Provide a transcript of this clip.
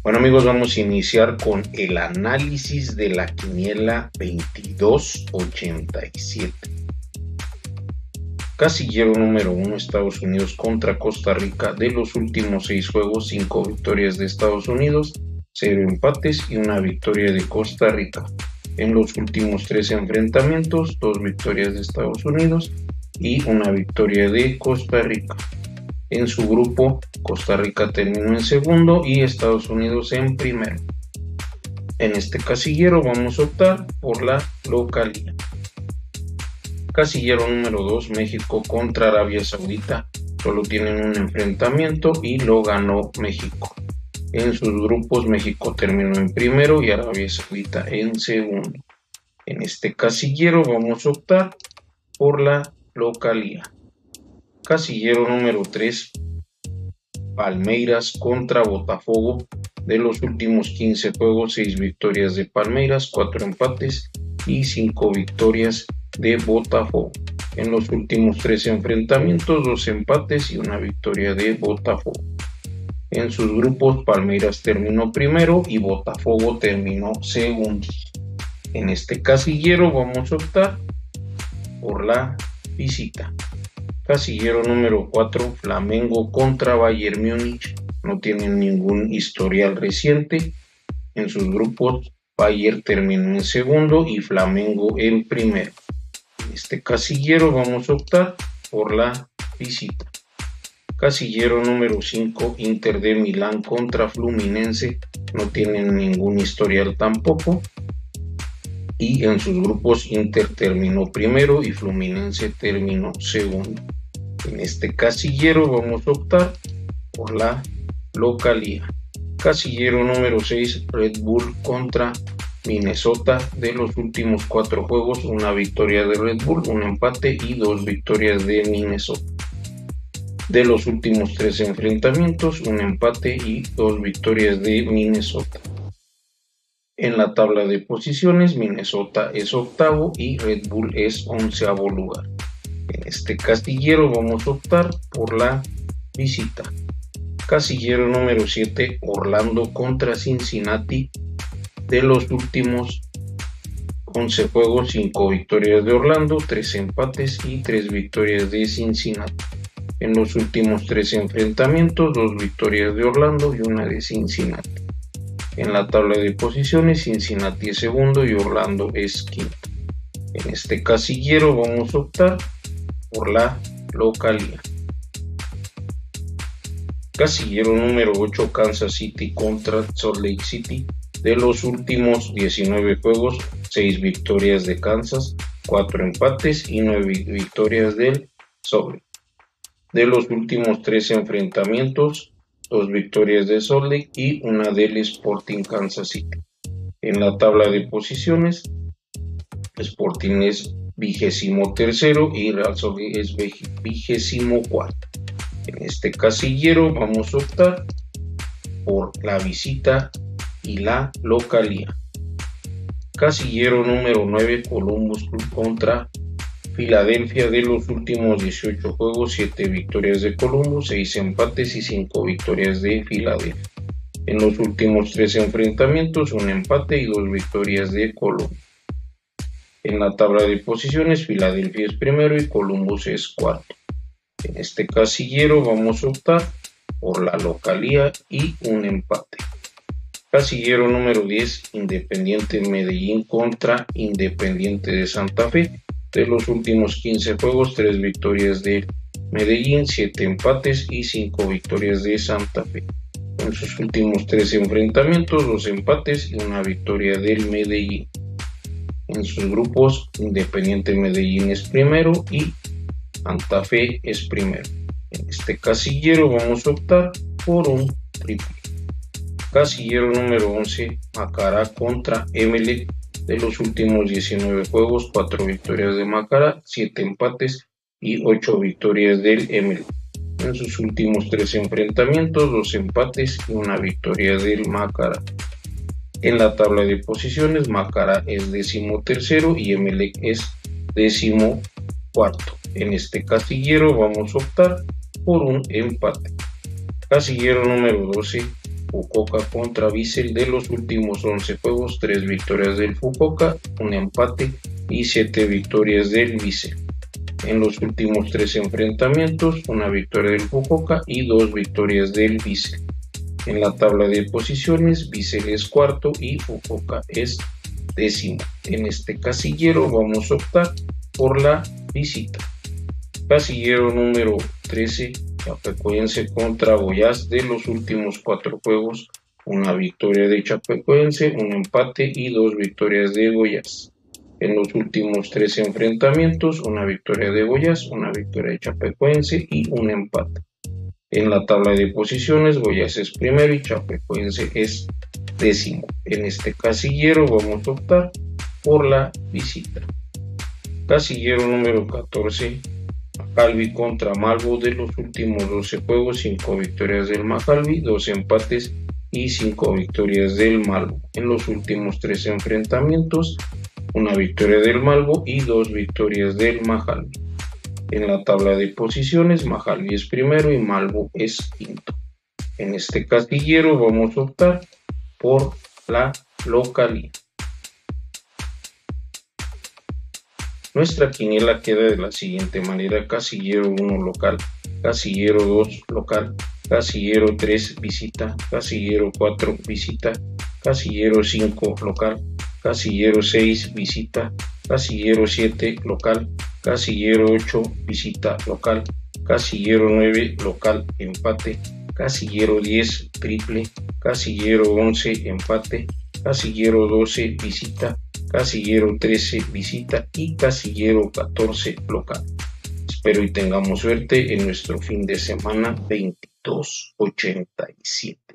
Bueno amigos, vamos a iniciar con el análisis de la quiniela 2287. Casillero número 1, Estados Unidos contra Costa Rica. De los últimos 6 juegos, 5 victorias de Estados Unidos, 0 empates y 1 victoria de Costa Rica. En los últimos 3 enfrentamientos, 2 victorias de Estados Unidos y 1 victoria de Costa Rica. En su grupo, Costa Rica terminó en segundo y Estados Unidos en primero. En este casillero vamos a optar por la localía. Casillero número 2, México contra Arabia Saudita. Solo tienen un enfrentamiento y lo ganó México. En sus grupos, México terminó en primero y Arabia Saudita en segundo. En este casillero vamos a optar por la localía. Casillero número 3, Palmeiras contra Botafogo. De los últimos 15 juegos, 6 victorias de Palmeiras, 4 empates y 5 victorias de Botafogo. En los últimos 3 enfrentamientos, 2 empates y 1 victoria de Botafogo. En sus grupos, Palmeiras terminó primero y Botafogo terminó segundo. En este casillero vamos a optar por la visita. Casillero número 4, Flamengo contra Bayern Múnich. No tienen ningún historial reciente. En sus grupos, Bayern terminó en segundo y Flamengo en primero. En este casillero vamos a optar por la visita. Casillero número 5, Inter de Milán contra Fluminense. No tienen ningún historial tampoco. Y en sus grupos, Inter terminó primero y Fluminense terminó segundo. En este casillero vamos a optar por la localía. Casillero número 6, Red Bull contra Minnesota. De los últimos 4 juegos, 1 victoria de Red Bull, 1 empate y 2 victorias de Minnesota. De los últimos 3 enfrentamientos, 1 empate y 2 victorias de Minnesota. En la tabla de posiciones, Minnesota es octavo y Red Bull es 11º lugar. En este casillero vamos a optar por la visita. Casillero número 7, Orlando contra Cincinnati. De los últimos 11 juegos, 5 victorias de Orlando, 3 empates y 3 victorias de Cincinnati. En los últimos 3 enfrentamientos, 2 victorias de Orlando y 1 de Cincinnati. En la tabla de posiciones, Cincinnati es segundo y Orlando es quinto. En este casillero vamos a optar por la localía. Casillero número 8, Kansas City contra Salt Lake City. De los últimos 19 juegos, 6 victorias de Kansas, 4 empates y 9 victorias del Salt Lake. De los últimos 3 enfrentamientos, 2 victorias de Salt Lake y 1 del Sporting Kansas City. En la tabla de posiciones, Sporting es 23º y Real Salt Lake es 24º. En este casillero vamos a optar por la visita y la localía. Casillero número 9, Columbus Club contra Filadelfia. De los últimos 18 juegos, 7 victorias de Columbus, 6 empates y 5 victorias de Filadelfia. En los últimos 3 enfrentamientos, 1 empate y 2 victorias de Columbus. En la tabla de posiciones, Filadelfia es primero y Columbus es cuarto. En este casillero vamos a optar por la localía y un empate. Casillero número 10, Independiente Medellín contra Independiente de Santa Fe. De los últimos 15 juegos, 3 victorias de Medellín, 7 empates y 5 victorias de Santa Fe. En sus últimos 3 enfrentamientos, 2 empates y 1 victoria del Medellín. En sus grupos, Independiente Medellín es primero y Santa Fe es primero. En este casillero vamos a optar por un triple. Casillero número 11, Macará contra Emelec. De los últimos 19 juegos, 4 victorias de Macará, 7 empates y 8 victorias del Emelec. En sus últimos 3 enfrentamientos, 2 empates y 1 victoria del Macará. En la tabla de posiciones, Macará es 13º y Emelec es 14º. En este casillero vamos a optar por un empate. Casillero número 12, Fukuoka contra Vissel. De los últimos 11 juegos, 3 victorias del Fukuoka, un empate y 7 victorias del Vissel. En los últimos 3 enfrentamientos, una victoria del Fukuoka y 2 victorias del Vissel. En la tabla de posiciones, Vissel es cuarto y Fukuoka es décimo. En este casillero vamos a optar por la visita. Casillero número 13, Chapecoense contra Goiás. De los últimos 4 juegos, una victoria de Chapecoense, un empate y 2 victorias de Goiás. En los últimos 3 enfrentamientos, una victoria de Goiás, una victoria de Chapecoense y un empate. En la tabla de posiciones, Goiás es primero y Chapecoense es décimo. En este casillero vamos a optar por la visita. Casillero número 14, Maccabi contra Malbo. De los últimos 12 juegos, 5 victorias del Maccabi, 2 empates y 5 victorias del Malbo. En los últimos 3 enfrentamientos, una victoria del Malbo y 2 victorias del Maccabi. En la tabla de posiciones, Maccabi es primero y Malbo es quinto. En este casillero vamos a optar por la localía. Nuestra quiniela queda de la siguiente manera: casillero 1 local, casillero 2 local, casillero 3 visita, casillero 4 visita, casillero 5 local, casillero 6 visita, casillero 7 local, casillero 8 visita local, casillero 9 local empate, casillero 10 triple, casillero 11 empate, casillero 12 visita, casillero 13 visita y casillero 14 local. Espero y tengamos suerte en nuestro fin de semana 2287.